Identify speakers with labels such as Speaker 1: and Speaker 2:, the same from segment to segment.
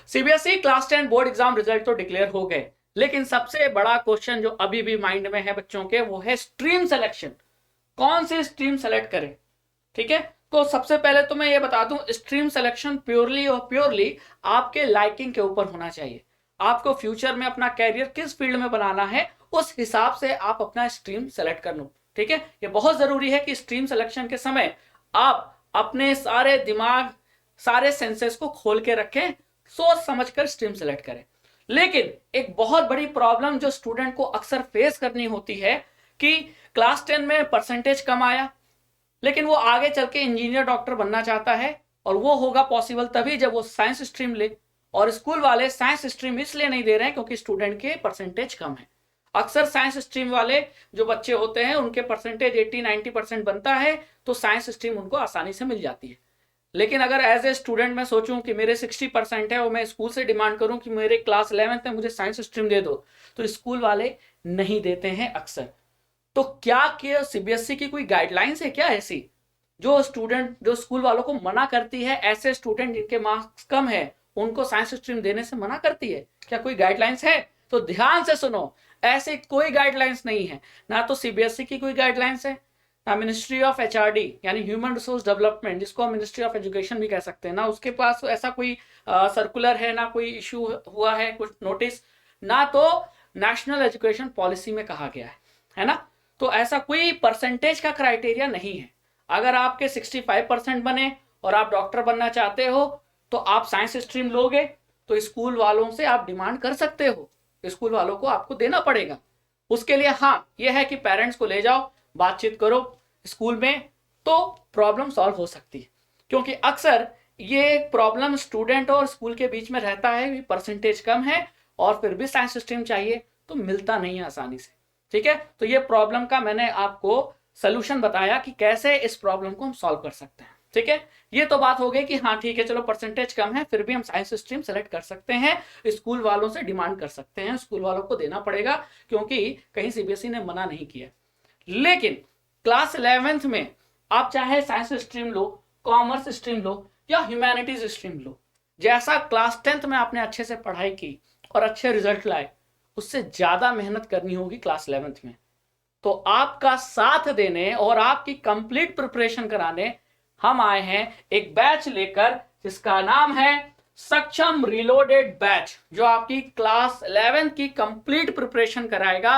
Speaker 1: CBSE class 10 board exam result तो declare हो गए, लेकिन सबसे बड़ा क्वेश्चन जो अभी भी माइंड में है बच्चों के वो है स्ट्रीम सिलेक्शन। कौन सी स्ट्रीम सेलेक्ट करें? ठीक है, तो सबसे पहले तो मैं ये बता दूं, स्ट्रीम सिलेक्शन प्योरली और प्योरली आपके लाइकिंग के ऊपर होना चाहिए। आपको फ्यूचर में अपना कैरियर किस फील्ड में बनाना है उस हिसाब से आप अपना स्ट्रीम सेलेक्ट कर लो। ठीक है, ये बहुत जरूरी है कि स्ट्रीम सिलेक्शन के समय आप अपने सारे दिमाग, सारे सेंसेस को खोल के रखें, सोच समझकर स्ट्रीम सेलेक्ट करें। लेकिन एक बहुत बड़ी प्रॉब्लम जो स्टूडेंट को अक्सर फेस करनी होती है कि क्लास 10 में परसेंटेज कम आया, लेकिन वो आगे चल के इंजीनियर डॉक्टर बनना चाहता है, और वो होगा पॉसिबल तभी जब वो साइंस स्ट्रीम ले। और स्कूल वाले साइंस स्ट्रीम इसलिए नहीं दे रहे हैं क्योंकि स्टूडेंट के परसेंटेज कम है। अक्सर साइंस स्ट्रीम वाले जो बच्चे होते हैं उनके परसेंटेज 80-90% बनता है, तो साइंस स्ट्रीम उनको आसानी से मिल जाती है। लेकिन अगर एज ए स्टूडेंट मैं सोचूं कि मेरे 60% है और मैं स्कूल से डिमांड करूं कि मेरे क्लास 11th में मुझे साइंस स्ट्रीम दे दो, तो स्कूल वाले नहीं देते हैं अक्सर। तो क्या सीबीएसई की कोई गाइडलाइंस है क्या ऐसी जो स्कूल वालों को मना करती है, ऐसे स्टूडेंट जिनके मार्क्स कम है उनको साइंस स्ट्रीम देने से मना करती है? क्या कोई गाइडलाइंस है? तो ध्यान से सुनो, ऐसे कोई गाइडलाइंस नहीं है। ना तो सीबीएसई की कोई गाइडलाइंस है, ना मिनिस्ट्री ऑफ एचआरडी यानी ह्यूमन रिसोर्स डेवलपमेंट, जिसको हम मिनिस्ट्री ऑफ एजुकेशन भी कह सकते हैं, ना उसके पास ऐसा कोई सर्कुलर है, ना कोई इशू हुआ है कुछ नोटिस, ना तो नेशनल एजुकेशन पॉलिसी में कहा गया है ना। तो ऐसा कोई परसेंटेज का क्राइटेरिया नहीं है। अगर आपके 65% बने और आप डॉक्टर बनना चाहते हो तो आप साइंस स्ट्रीम लोगे, तो स्कूल वालों से आप डिमांड कर सकते हो, स्कूल वालों को आपको देना पड़ेगा। उसके लिए हाँ यह है कि पेरेंट्स को ले जाओ, बातचीत करो स्कूल में, तो प्रॉब्लम सॉल्व हो सकती है। क्योंकि अक्सर ये प्रॉब्लम स्टूडेंट और स्कूल के बीच में रहता है, परसेंटेज कम है और फिर भी साइंस स्ट्रीम चाहिए तो मिलता नहीं है आसानी से। ठीक है, तो ये प्रॉब्लम का मैंने आपको सोल्यूशन बताया कि कैसे इस प्रॉब्लम को हम सॉल्व कर सकते हैं। ठीक है, ये तो बात हो गई कि हाँ ठीक है चलो परसेंटेज कम है फिर भी हम साइंस स्ट्रीम सेलेक्ट कर सकते हैं, स्कूल वालों से डिमांड कर सकते हैं, स्कूल वालों को देना पड़ेगा क्योंकि कहीं सीबीएसई ने मना नहीं किया। लेकिन क्लास 11th में आप चाहे साइंस स्ट्रीम लो, कॉमर्स स्ट्रीम लो या ह्यूमैनिटीज स्ट्रीम लो, जैसा क्लास 10th में आपने अच्छे से पढ़ाई की और अच्छे रिजल्ट लाए, उससे ज्यादा मेहनत करनी होगी क्लास 11th में। तो आपका साथ देने और आपकी कंप्लीट प्रिपरेशन कराने हम आए हैं एक बैच लेकर जिसका नाम है सक्षम रिलोडेड बैच, जो आपकी क्लास 11th की कंप्लीट प्रिपरेशन कराएगा।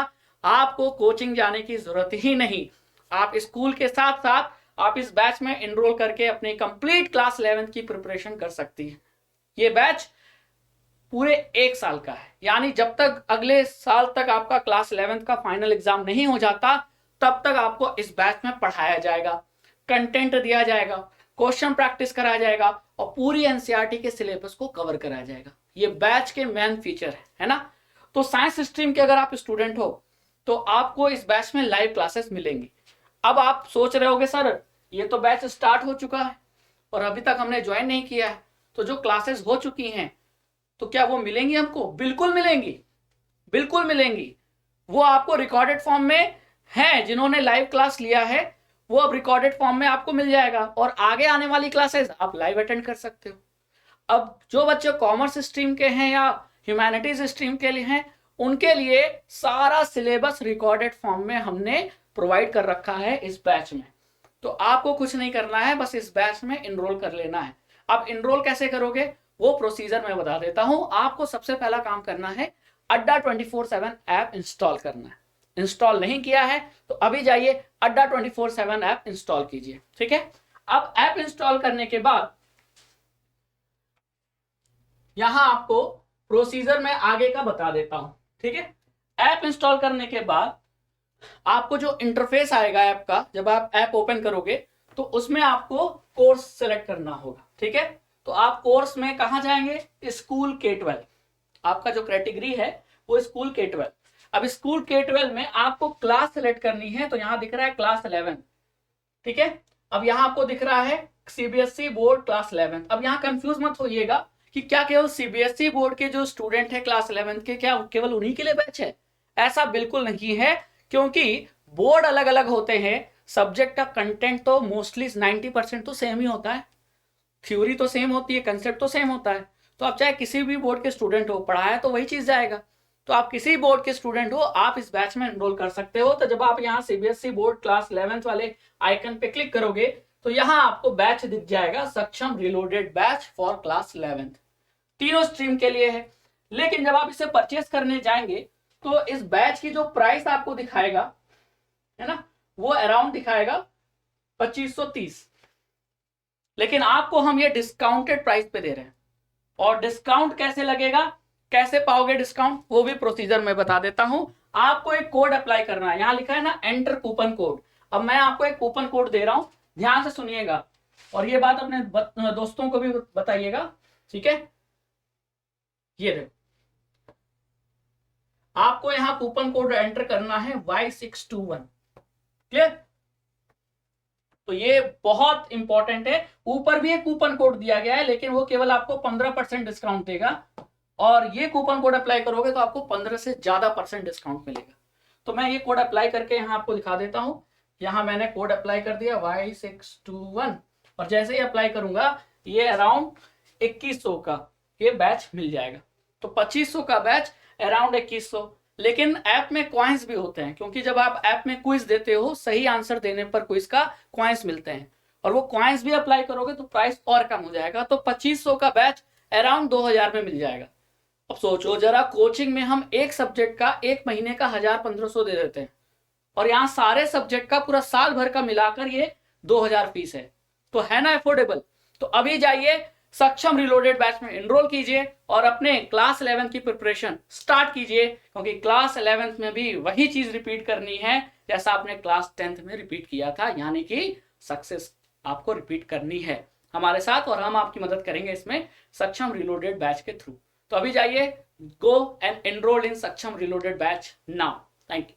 Speaker 1: आपको कोचिंग जाने की जरूरत ही नहीं, आप स्कूल के साथ साथ आप इस बैच में एनरोल करके अपनी कंप्लीट क्लास 11th की प्रिपरेशन कर सकती है। ये बैच पूरे 1 साल का है, यानी जब तक अगले साल तक आपका क्लास 11th का फाइनल एग्जाम नहीं हो जाता तब तक आपको इस बैच में पढ़ाया जाएगा, कंटेंट दिया जाएगा, क्वेश्चन प्रैक्टिस कराया जाएगा और पूरी एनसीईआरटी के सिलेबस को कवर कराया जाएगा। ये बैच के मेन फीचर है ना। तो साइंस स्ट्रीम के अगर आप स्टूडेंट हो तो आपको इस बैच में लाइव क्लासेस मिलेंगी। अब आप सोच रहे होगे सर ये तो बैच स्टार्ट हो चुका है और अभी तक हमने ज्वाइन नहीं किया है, तो जो क्लासेस हो चुकी हैं तो क्या वो मिलेंगी हमको? बिल्कुल मिलेंगी, बिल्कुल मिलेंगी। वो आपको रिकॉर्डेड फॉर्म में है, जिन्होंने लाइव क्लास लिया है वो अब रिकॉर्डेड फॉर्म में आपको मिल जाएगा और आगे आने वाली क्लासेस आप लाइव अटेंड कर सकते हो। अब जो बच्चे कॉमर्स स्ट्रीम के हैं या ह्यूमैनिटीज स्ट्रीम के लिए हैं उनके लिए सारा सिलेबस रिकॉर्डेड फॉर्म में हमने प्रोवाइड कर रखा है इस बैच में। तो आपको कुछ नहीं करना है, बस इस बैच में इनरोल कर लेना है। अब इनरोल कैसे करोगे वो प्रोसीजर मैं बता देता हूं। आपको सबसे पहला काम करना है अड्डा 24/7 ऐप इंस्टॉल करना है। इंस्टॉल नहीं किया है तो अभी जाइए अड्डा 24/7 ऐप इंस्टॉल कीजिए। ठीक है, अब ऐप इंस्टॉल करने के बाद यहां आपको प्रोसीजर मैं आगे का बता देता हूं। ठीक है, ऐप इंस्टॉल करने के बाद आपको जो इंटरफेस आएगा ऐप का, जब आप ऐप ओपन करोगे तो उसमें आपको कोर्स सेलेक्ट करना होगा। ठीक है, तो आप कोर्स में कहां जाएंगे? स्कूल K12, आपका जो कैटेगरी है वो स्कूल K12। अब स्कूल K12 में आपको क्लास सेलेक्ट करनी है, तो यहां दिख रहा है क्लास 11। ठीक है, अब यहां आपको दिख रहा है सीबीएसई बोर्ड क्लास 11। अब यहां कंफ्यूज मत होइएगा कि क्या केवल सीबीएसई बोर्ड के जो स्टूडेंट है क्लास 11 के क्या केवल उन्हीं के लिए बैच है? ऐसा बिल्कुल नहीं है, क्योंकि बोर्ड अलग अलग होते हैं, सब्जेक्ट का कंटेंट तो मोस्टली 90% तो सेम ही होता है, थ्योरी तो सेम होती है, कंसेप्ट तो सेम होता है। तो आप चाहे किसी भी बोर्ड के स्टूडेंट हो, पढ़ाया तो वही चीज जाएगा। तो आप किसी बोर्ड के स्टूडेंट हो, आप इस बैच में एनरोल कर सकते हो। तो जब आप यहाँ सीबीएसई बोर्ड क्लास 11th वाले आइकन पे क्लिक करोगे तो यहाँ आपको बैच दिख जाएगा, सक्षम reloaded batch for class 11th, तीनों स्ट्रीम के लिए है। लेकिन जब आप इसे परचेस करने जाएंगे तो इस बैच की जो प्राइस आपको दिखाएगा, है ना, वो अराउंड दिखाएगा 2530, लेकिन आपको हम ये डिस्काउंटेड प्राइस पे दे रहे हैं। और डिस्काउंट कैसे लगेगा, कैसे पाओगे डिस्काउंट, वो भी प्रोसीजर मैं बता देता हूं। आपको एक कोड अप्लाई करना है, यहां लिखा है ना एंटर कूपन कोड। अब मैं आपको एक कूपन कोड दे रहा हूं, ध्यान से सुनिएगा और ये बात अपने दोस्तों को भी बताइएगा, ठीक है। ये देखो, आपको यहां कूपन कोड एंटर करना है Y621, क्लियर। तो ये बहुत इंपॉर्टेंट है। ऊपर भी एक कूपन कोड दिया गया है, लेकिन वो केवल आपको 15% डिस्काउंट देगा, और ये कूपन कोड अप्लाई करोगे तो आपको 15 से ज्यादा % डिस्काउंट मिलेगा। तो मैं ये कोड अप्लाई करके यहाँ आपको दिखा देता हूँ। यहाँ मैंने कोड अप्लाई कर दिया Y621, और जैसे ही अप्लाई करूंगा ये अराउंड 2100 का ये बैच मिल जाएगा। तो 2500 का बैच अराउंड 2100। लेकिन ऐप में कॉइन्स भी होते हैं, क्योंकि जब आप ऐप में क्विज देते हो, सही आंसर देने पर क्विज का कॉइन्स मिलते हैं, और वो कॉइन्स भी अप्लाई करोगे तो प्राइस और कम हो जाएगा। तो 2500 का बैच अराउंड 2000 में मिल जाएगा। अब सोचो जरा, कोचिंग में हम एक सब्जेक्ट का एक महीने का 1000-1500 दे देते हैं, और यहाँ सारे सब्जेक्ट का पूरा साल भर का मिलाकर ये 2000 फीस है। तो है ना अफोर्डेबल। तो अभी जाइए सक्षम रिलोडेड बैच में एनरोल कीजिए और अपने क्लास 11 की प्रिपरेशन स्टार्ट कीजिए, क्योंकि क्लास 11th में भी वही चीज रिपीट करनी है जैसा आपने क्लास 10th में रिपीट किया था, यानी कि सक्सेस आपको रिपीट करनी है हमारे साथ, और हम आपकी मदद करेंगे इसमें सक्षम रिलोडेड बैच के थ्रू। तो अभी जाइए, गो एंड एनरोल इन सक्षम reloaded batch now. Thank you.